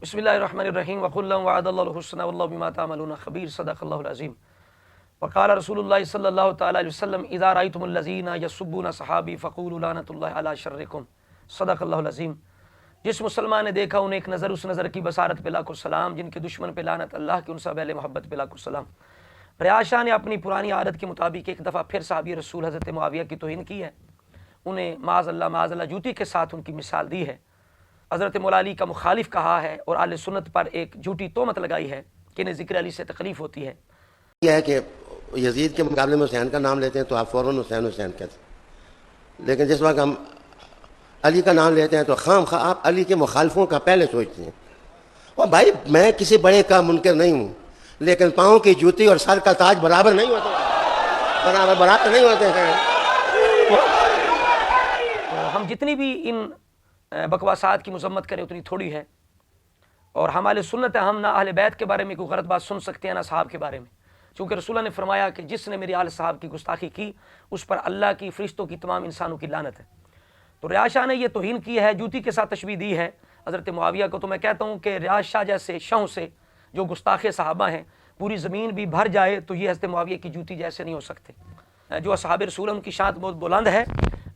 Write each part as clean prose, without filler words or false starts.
بسم اللہ الرحمن الرحیم وقل لهم وعد اللہ الحسنى واللہ بما تعملون خبیر صدق اللہ العظیم وقال رسول اللہ صلی اللہ تعالی علیہ وسلم اذا رأیتم الذین یسبون صحابی فقولوا لعنۃ اللہ علی شرکم صدق اللہ العظیم۔ جس مسلمان نے دیکھا انہیں ایک نظر، اس نظر کی بصارت پہ لاکھوں سلام، جن کے دشمن پہ لعنت اللہ کی، ان سب اہل محبت پہ لاکھوں سلام۔ ریاض شاہ نے اپنی پرانی عادت کے مطابق ایک دفعہ پھر صحابی رسول حضرت معاویہ کی توہین کی ہے، انہیں معاذ اللہ جوتی کے ساتھ ان کی مثال دی ہے، حضرت مولا علی کا مخالف کہا ہے اور اہل سنت پر ایک جھوٹی تہمت لگائی ہے کہ انہیں ذکر علی سے تکلیف ہوتی ہے۔ یہ ہے کہ یزید کے مقابلے میں حسین کا نام لیتے ہیں تو آپ فوراً حسین حسین کہتے ہیں، لیکن جس وقت ہم علی کا نام لیتے ہیں تو خام خواہ آپ علی کے مخالفوں کا پہلے سوچتے ہیں۔ اور بھائی میں کسی بڑے کا منکر نہیں ہوں، لیکن پاؤں کی جوتی اور سر کا تاج برابر نہیں ہوتے، برابر نہیں ہوتے ہیں۔ ہم جتنی بھی ان بکواسات کی مذمت کریں اتنی تھوڑی ہے، اور ہم اہل سنت ہیں، ہم نہ اہل بیت کے بارے میں کوئی غلط بات سن سکتے ہیں نہ صحاب کے بارے میں، چونکہ رسول اللہ نے فرمایا کہ جس نے میری آل صحاب کی گستاخی کی اس پر اللہ کی، فرشتوں کی، تمام انسانوں کی لعنت ہے۔ تو ریاض شاہ نے یہ توہین کی ہے، جوتی کے ساتھ تشبیہ دی ہے حضرت معاویہ کو۔ تو میں کہتا ہوں کہ ریاض شاہ جیسے شہوں سے جو گستاخ صحابہ ہیں، پوری زمین بھی بھر جائے تو یہ حضرت معاویہ کی جوتی جیسے نہیں ہو سکتے۔ جو اصحاب رسول ان کی شان بہت بلند ہے،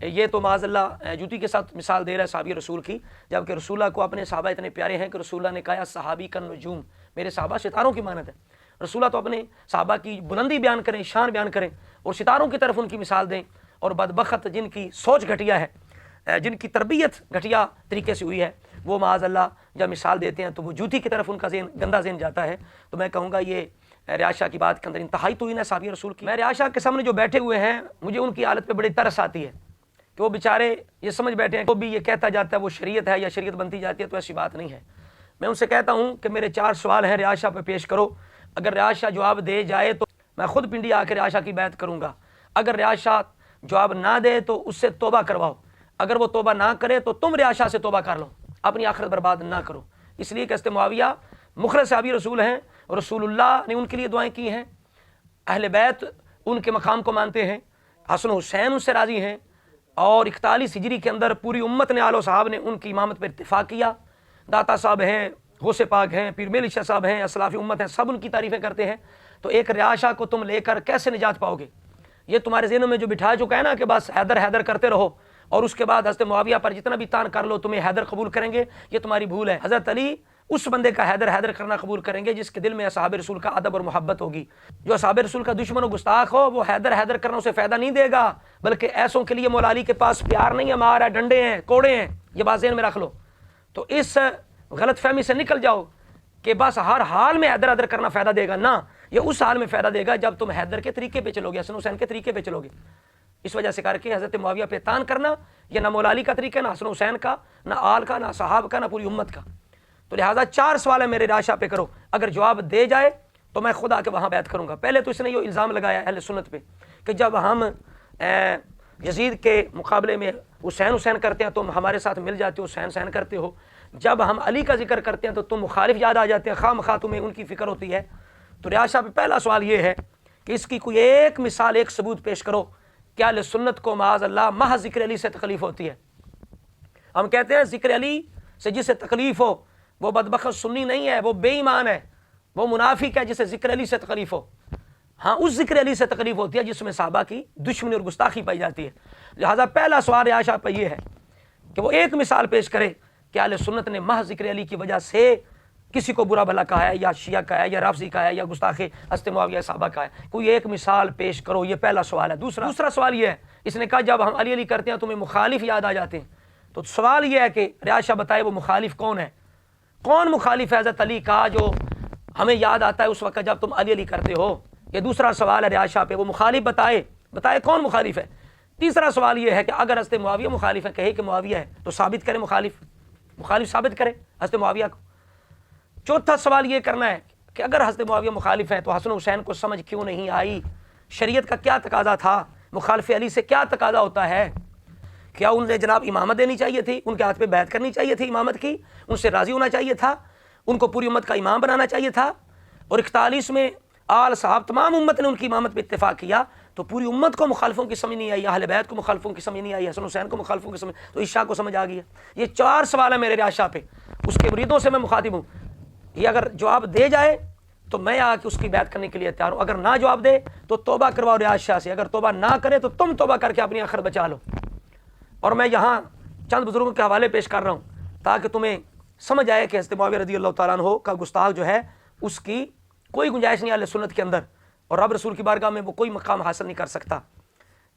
یہ تو معاذ اللہ جوتی کے ساتھ مثال دے رہا ہے صحابی رسول کی، جبکہ رسول اللہ کو اپنے صحابہ اتنے پیارے ہیں کہ رسول اللہ نے کہا صحابی کا نجوم، میرے صحابہ ستاروں کی مانند ہے۔ رسول اللہ تو اپنے صحابہ کی بلندی بیان کریں، شان بیان کریں اور ستاروں کی طرف ان کی مثال دیں، اور بدبخت جن کی سوچ گھٹیا ہے، جن کی تربیت گھٹیا طریقے سے ہوئی ہے، وہ معاذ اللہ جب مثال دیتے ہیں تو وہ جوتی کی طرف ان کا ذہن، گندا ذہن جاتا ہے۔ تو میں کہوں گا یہ ریاض شاہ کی بات کے اندر انتہائی توہین ہے صحابی رسول کی۔ میں ریاض شاہ کے سامنے جو بیٹھے ہوئے ہیں، مجھے ان کی حالت پہ بڑی ترس آتی ہے کہ وہ بیچارے یہ سمجھ بیٹھے ہیں، وہ بھی یہ کہتا جاتا ہے وہ شریعت ہے یا شریعت بنتی جاتی ہے، تو ایسی بات نہیں ہے۔ میں ان سے کہتا ہوں کہ میرے 4 سوال ہیں ریاض شاہ پہ پیش کرو، اگر ریاض شاہ جواب دے جائے تو میں خود پنڈی آ کے ریاض شاہ کی بیعت کروں گا، اگر ریاض شاہ جواب نہ دے تو اس سے توبہ کرواؤ، اگر وہ توبہ نہ کرے تو تم ریاض شاہ سے توبہ کر لو، اپنی آخرت برباد نہ کرو۔ اس لیے کہ حضرت معاویہ مخلص صحابی رسول ہیں، اور رسول اللہ نے ان کے لیے دعائیں کی ہیں، اہل بیت ان کے مقام کو مانتے ہیں، حسن و حسین ان سے راضی ہیں، اور 41 ہجری کے اندر پوری امت نے، آل و صحاب نے ان کی امامت پر اتفاق کیا۔ داتا صاحب ہیں، غوث پاک ہیں، پیر میلی شاہ صاحب ہیں، اسلاف امت ہیں، سب ان کی تعریفیں کرتے ہیں۔ تو ایک ریاض شاہ کو تم لے کر کیسے نجات پاؤ گے؟ یہ تمہارے ذہنوں میں جو بٹھا چکا ہے نا کہ بس حیدر حیدر کرتے رہو، اور اس کے بعد حضرت معاویہ پر جتنا بھی تان کر لو تمہیں حیدر قبول کریں گے، یہ تمہاری بھول ہے۔ حضرت علی اس بندے کا حیدر حیدر کرنا قبول کریں گے جس کے دل میں اصحاب رسول کا ادب اور محبت ہوگی۔ جو اصحاب رسول کا دشمن و گستاخ ہو وہ حیدر حیدر کرنا اسے فائدہ نہیں دے گا، بلکہ ایسوں کے لیے مولا علی کے پاس پیار نہیں ہے، مار ہے، ڈنڈے ہیں، کوڑے ہیں، یہ بات ذہن میں رکھ لو۔ تو اس غلط فہمی سے نکل جاؤ کہ بس ہر حال میں حیدر حیدر کرنا فائدہ دے گا، نہ، یہ اس حال میں فائدہ دے گا جب تم حیدر کے طریقے پہ چلو گے، حسن حسین کے طریقے پہ چلو گے۔ اس وجہ سے کر کے حضرت معاویہ پہ تان کرنا یہ نہ مولا علی کا طریقہ ہے، نہ حسن حسین کا، نہ آل کا، نہ صحاب کا، نہ پوری امت کا۔ تو لہٰذا 4 سوال ہے میرے ریاض شاہ پہ کرو، اگر جواب دے جائے تو میں خود آ کے وہاں بیعت کروں گا۔ پہلے تو اس نے یہ الزام لگایا اہل سنت پہ کہ جب ہم یزید کے مقابلے میں حسین حسین کرتے ہیں تم ہمارے ساتھ مل جاتے ہو، حسین حسین کرتے ہو، جب ہم علی کا ذکر کرتے ہیں تو تم مخالف یاد آ جاتے ہیں، خواہ مخواہ تمہیں ان کی فکر ہوتی ہے۔ تو ریاض شاہ پہ پہلا سوال یہ ہے کہ اس کی کوئی ایک مثال، ایک ثبوت پیش کرو کہ اہل سنت کو معاذ اللہ محض ذکر علی سے تکلیف ہوتی ہے۔ ہم کہتے ہیں ذکر علی سے جسے تکلیف ہو وہ بدبخت سنی نہیں ہے، وہ بے ایمان ہے، وہ منافق ہے جسے ذکر علی سے تکلیف ہو۔ ہاں اس ذکر علی سے تکلیف ہوتی ہے جس میں صحابہ کی دشمنی اور گستاخی پائی جاتی ہے۔ لہٰذا پہلا سوال ریاض شاہ پہ یہ ہے کہ وہ ایک مثال پیش کرے کہ اہل سنت نے محض ذکر علی کی وجہ سے کسی کو برا بھلا کہا ہے، یا شیعہ کہا ہے، یا رافضی کہا ہے، یا گستاخ حضرت معاویہ صحابہ کہا ہے، کوئی ایک مثال پیش کرو، یہ پہلا سوال ہے۔ دوسرا سوال یہ ہے، اس نے کہا جب ہم علی علی کرتے ہیں تمہیں مخالف یاد آ جاتے ہیں، تو سوال یہ ہے کہ ریاض شاہ بتائے وہ مخالف کون ہے؟ کون مخالف ہے حضرت علی کا جو ہمیں یاد آتا ہے اس وقت جب تم علی علی کرتے ہو؟ یہ دوسرا سوال ہے ریاض شاہ پہ، وہ مخالف بتائے کون مخالف ہے۔ تیسرا سوال یہ ہے کہ اگر حضرت معاویہ مخالف ہے، کہے کہ معاویہ ہے، تو ثابت کرے مخالف ثابت کرے حضرت معاویہ کو۔ چوتھا سوال یہ کرنا ہے کہ اگر حضرت معاویہ مخالف ہیں تو حسن حسین کو سمجھ کیوں نہیں آئی؟ شریعت کا کیا تقاضا تھا؟ مخالف علی سے کیا تقاضا ہوتا ہے؟ کیا انہیں جناب امامت دینی چاہیے تھی؟ ان کے ہاتھ پہ بیعت کرنی چاہیے تھی امامت کی؟ ان سے راضی ہونا چاہیے تھا؟ ان کو پوری امت کا امام بنانا چاہیے تھا؟ اور 41 میں آل صحاب تمام امت نے ان کی امامت پہ اتفاق کیا، تو پوری امت کو مخالفوں کی سمجھ نہیں آئی، اہل بیت کو مخالفوں کی سمجھ نہیں آئی، حسن حسین کو مخالفوں کی سمجھ، تو عشاء کو سمجھ آ گیا۔ یہ 4 سوال ہے میرے ریاض شاہ پہ، اس کے مریدوں سے میں مخاطب ہوں، یہ اگر جواب دے جائے تو میں آ کے اس کی بیعت کرنے کے لیے تیار ہوں، اگر نہ جواب دے تو توبہ کرواؤ ریاض شاہ سے، اگر توبہ نہ کرے تو تم توبہ کر کے اپنی آخرت بچا لو۔ اور میں یہاں چند بزرگوں کے حوالے پیش کر رہا ہوں تاکہ تمہیں سمجھ آئے کہ حضرت معاویہ رضی اللہ تعالیٰ عنہ کا گستاخ جو ہے اس کی کوئی گنجائش نہیں اہل سنت کے اندر، اور رب رسول کی بارگاہ میں وہ کوئی مقام حاصل نہیں کر سکتا۔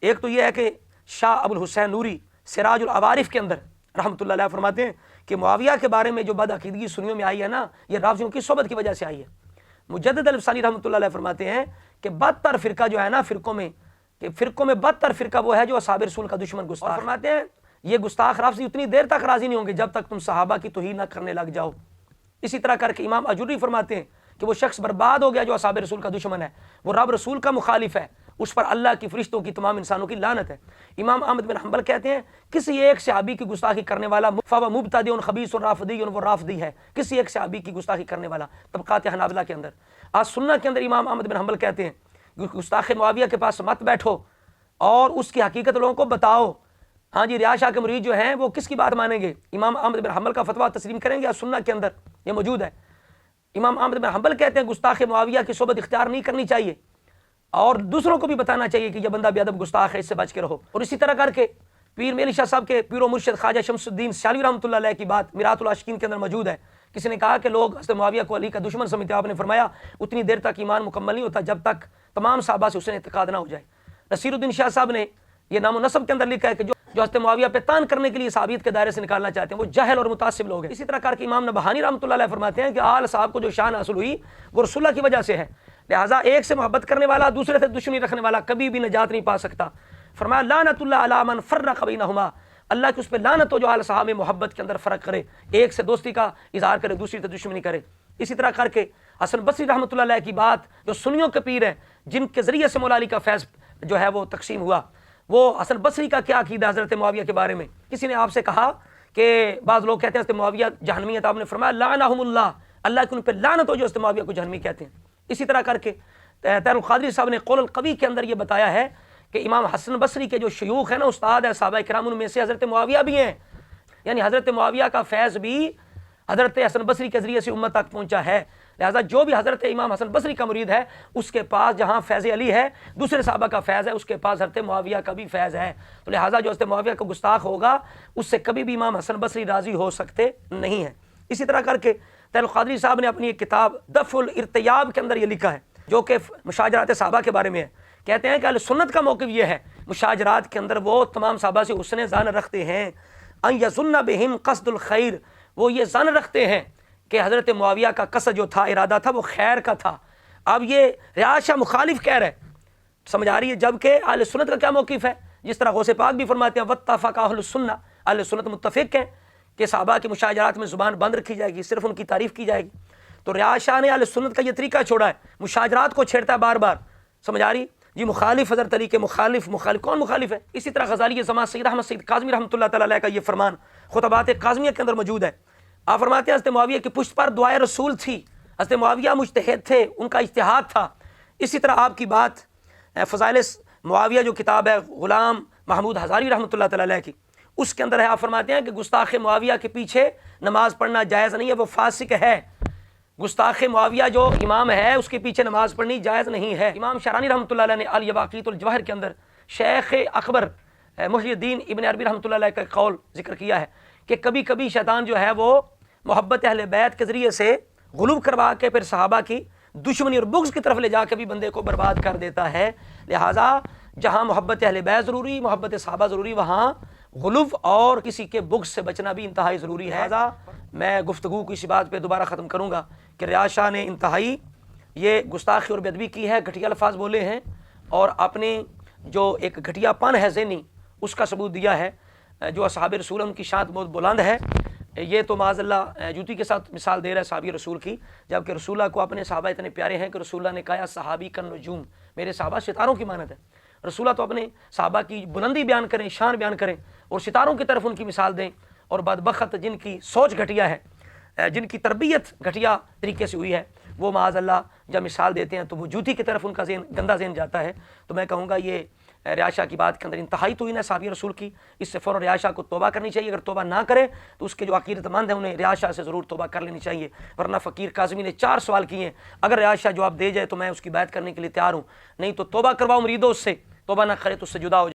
ایک تو یہ ہے کہ شاہ ابو الحسین نوری سراج العوارف کے اندر رحمۃ اللہ علیہ فرماتے ہیں کہ معاویہ کے بارے میں جو بدعقیدگی سنیوں میں آئی ہے نا، یہ رافضیوں کی صحبت کی وجہ سے آئی ہے۔ مجدد الفسانی رحمۃ اللہ علیہ فرماتے ہیں کہ بدتر فرقہ جو ہے نا فرقوں میں بدتر فرقہ وہ ہے جو اصحاب رسول کا دشمن گستاخ، اور فرماتے ہیں یہ گستاخ رافضی اتنی دیر تک راضی نہیں ہوں گے جب تک تم صحابہ کی توہین نہ کرنے لگ جاؤ۔ اسی طرح کر کے امام اجوری فرماتے ہیں کہ وہ شخص برباد ہو گیا جو اصحاب رسول کا دشمن ہے، وہ رب رسول کا مخالف ہے، اس پر اللہ کی فرشتوں کی تمام انسانوں کی لعنت ہے۔ امام احمد بن حنبل کہتے ہیں کسی ایک صحابی کی گستاخی کرنے والا فَهُوَ مُبْتَدِعٌ خَبِيثٌ رافضی، وہ رافضی ہے، کسی ایک صحابی کی گستاخی کرنے والا۔ طبقات حنابلہ کے اندر سنہ کے اندر امام احمد بن حنبل کہتے ہیں گستاخ معاویہ کے پاس مت بیٹھو اور اس کی حقیقت لوگوں کو بتاؤ۔ ہاں جی، ریاض شاہ کے مرید جو ہیں وہ کس کی بات مانیں گے؟ امام احمد بن حنبل کا فتویٰ تسلیم کریں گے؟ سنہ کے اندر یہ موجود ہے۔ امام احمد بن حنبل کہتے ہیں گستاخ معاویہ کی صحبت اختیار نہیں کرنی چاہیے، اور دوسروں کو بھی بتانا چاہیے کہ یہ بندہ بے ادب گستاخ ہے، اس سے بچ کے رہو۔ اور اسی طرح کر کے پیر میلی شاہ صاحب کے پیر و مرشد خواجہ شمس الدین سیالوی رحمۃ اللہ علیہ کی بات میرات العاشقین کے اندر موجود ہے۔ کسی نے کہا کہ لوگ حضرت معاویہ کو علی کا دشمن سمجھتے ہیں، آپ نے فرمایا اتنی دیر تک ایمان مکمل نہیں ہوتا جب تک تمام صحابہ سے حسن اعتقاد نہ ہو جائے۔ نصیر الدین شاہ صاحب نے یہ نام و نسب کے اندر لکھا ہے کہ جو حضرت معاویہ پہ تان کرنے کے لیے صحابیت کے دائرے سے نکالنا چاہتے ہیں وہ جہل اور متعصب لوگ ہیں۔ اسی طرح کر کے امام نبہانی رحمۃ اللہ علیہ فرماتے ہیں کہ آل صاحب کو جو شان حاصل ہوئی وہ رسول اللہ کی وجہ سے ہے، لہٰذا ایک سے محبت کرنے والا دوسرے سے دشمنی رکھنے والا کبھی بھی نجات نہیں پا سکتا۔ فرمایا لعنت اللہ علی من فرق بینہما، اللہ کی اس پہ لعنت ہو جو آل صحابہ میں محبت کے اندر فرق کرے، ایک سے دوستی کا اظہار کرے دوسری سے دشمنی کرے۔ اسی طرح کر کے حسن بصری رحمۃ اللہ علیہ کی بات جو سنیوں کے پیر ہیں جن کے ذریعے سے مولا علی کا فیض جو ہے وہ تقسیم ہوا، وہ حسن بصری کا کیا عقیدہ حضرت معاویہ کے بارے میں؟ کسی نے آپ سے کہا کہ بعض لوگ کہتے ہیں حضرت معاویہ جہنمی ہے، تو آپ نے فرمایا لعنہم اللہ، اللہ کی ان پہ لعنت ہو جو حضرت معاویہ کو جہنمی کہتے ہیں۔ اسی طرح کر کے طاہر القادری صاحب نے قول القوی کے اندر یہ بتایا ہے کہ امام حسن بصری کے جو شیوخ ہیں نا، استاد ہے صحابہ کرام، ان میں سے حضرت معاویہ بھی ہیں، یعنی حضرت معاویہ کا فیض بھی حضرت حسن بصری کے ذریعے سے امت تک پہنچا ہے، لہذا جو بھی حضرت امام حسن بصری کا مرید ہے اس کے پاس جہاں فیض علی ہے، دوسرے صحابہ کا فیض ہے، اس کے پاس حضرت معاویہ کا بھی فیض ہے، تو لہذا جو حضرت معاویہ کا گستاخ ہوگا اس سے کبھی بھی امام حسن بصری راضی ہو سکتے نہیں ہیں۔ اسی طرح کر کے طاہر القادری صاحب نے اپنی ایک کتاب دفع الارتیاب کے اندر یہ لکھا ہے جو کہ مشاجرات صحابہ کے بارے میں ہے۔ کہتے ہیں کہ اہل سنت کا موقف یہ ہے مشاجرات کے اندر وہ تمام صحابہ سے حسن ظن رکھتے ہیں، ان یظن بہم قصد الخیر، وہ یہ ظن رکھتے ہیں کہ حضرت معاویہ کا قصد جو تھا، ارادہ تھا، وہ خیر کا تھا۔ اب یہ ریاض شاہ مخالف کہہ رہے، سمجھ آ رہی ہے، جبکہ اہل سنت کا کیا موقف ہے؟ جس طرح غوث پاک بھی فرماتے ہیں واتفق اہل السنہ، اہل سنت متفق ہیں کہ صحابہ کی مشاجرات میں زبان بند رکھی جائے گی، صرف ان کی تعریف کی جائے گی۔ تو ریاض شاہ نے اہل سنت کا یہ طریقہ چھوڑا ہے، مشاجرات کو چھیڑتا ہے بار بار، سمجھ آ رہی جی؟ مخالف حضرت علی کے مخالف کون مخالف ہے؟ اسی طرح غزالی زمان سید احمد سید کاظمی رحمۃ اللہ تعالی علیہ کا یہ فرمان خطبات کاظمیہ کے اندر موجود ہے۔ آپ فرماتے ہیں حضرت معاویہ کی پشت پر دعائے رسول تھی، حضرت معاویہ مجتہد تھے، ان کا اجتہاد تھا۔ اسی طرح آپ کی بات فضائل معاویہ جو کتاب ہے غلام محمود ہزاری رحمۃ اللہ تعالی علیہ کی، اس کے اندر ہے، آپ فرماتے ہیں کہ گستاخ معاویہ کے پیچھے نماز پڑھنا جائز نہیں ہے، وہ فاسق ہے۔ گستاخ معاویہ جو امام ہے اس کے پیچھے نماز پڑھنی جائز نہیں ہے۔ امام شرانی رحمۃ اللہ علیہ نے الیواقیت الجواہر کے اندر شیخ اکبر محی الدین ابن عربی رحمۃ اللہ علیہ کا قول ذکر کیا ہے کہ کبھی کبھی شیطان جو ہے وہ محبت اہل بیت کے ذریعے سے غلوب کروا کے پھر صحابہ کی دشمنی اور بغض کی طرف لے جا کے بھی بندے کو برباد کر دیتا ہے۔ لہٰذا جہاں محبت اہل بیت ضروری، محبت صحابہ ضروری، وہاں غلوب اور کسی کے بغض سے بچنا بھی انتہائی ضروری ہے۔ لہٰذا میں گفتگو کو اسی بات پہ دوبارہ ختم کروں گا کہ ریاض شاہ نے انتہائی یہ گستاخی اور بے ادبی کی ہے، گھٹیا الفاظ بولے ہیں، اور اپنے جو ایک گھٹیا پن ہے ذہنی اس کا ثبوت دیا ہے۔ جو اصحاب رسول ان کی شان بہت بلند ہے، یہ تو معاذ اللہ جوتی کے ساتھ مثال دے رہا ہے صحابی رسول کی، جبکہ رسول اللہ کو اپنے صحابہ اتنے پیارے ہیں کہ رسول اللہ نے کہا صحابی کا نجوم، میرے صحابہ ستاروں کی مانند ہے۔ رسول اللہ تو اپنے صحابہ کی بلندی بیان کریں، شان بیان کریں اور ستاروں کی طرف ان کی مثال دیں، اور بدبخت جن کی سوچ گھٹیا ہے، جن کی تربیت گھٹیا طریقے سے ہوئی ہے، وہ معاذ اللہ جب مثال دیتے ہیں تو وہ جوتی کی طرف ان کا ذہن گندا ذہن جاتا ہے. تو میں کہوں گا یہ رعایا کی بات کے اندر انتہائی توہین ہے صحابی رسول کی. اس سے فوراً رعایا کو توبہ کرنی چاہیے. اگر توبہ نہ کرے تو اس کے جو عقیدت مند ہیں انہیں رعایا سے ضرور توبہ کر لینی چاہیے. ورنہ فقیر کاظمی نے 4 سوال کیے ہیں, اگر رعایا جواب دے جائے تو میں اس کی بیعت کرنے کے لیے تیار ہوں, نہیں تو توبہ کرواؤ مریدوں اس سے, توبہ نہ کرے تو اس سے جدا ہو جائے.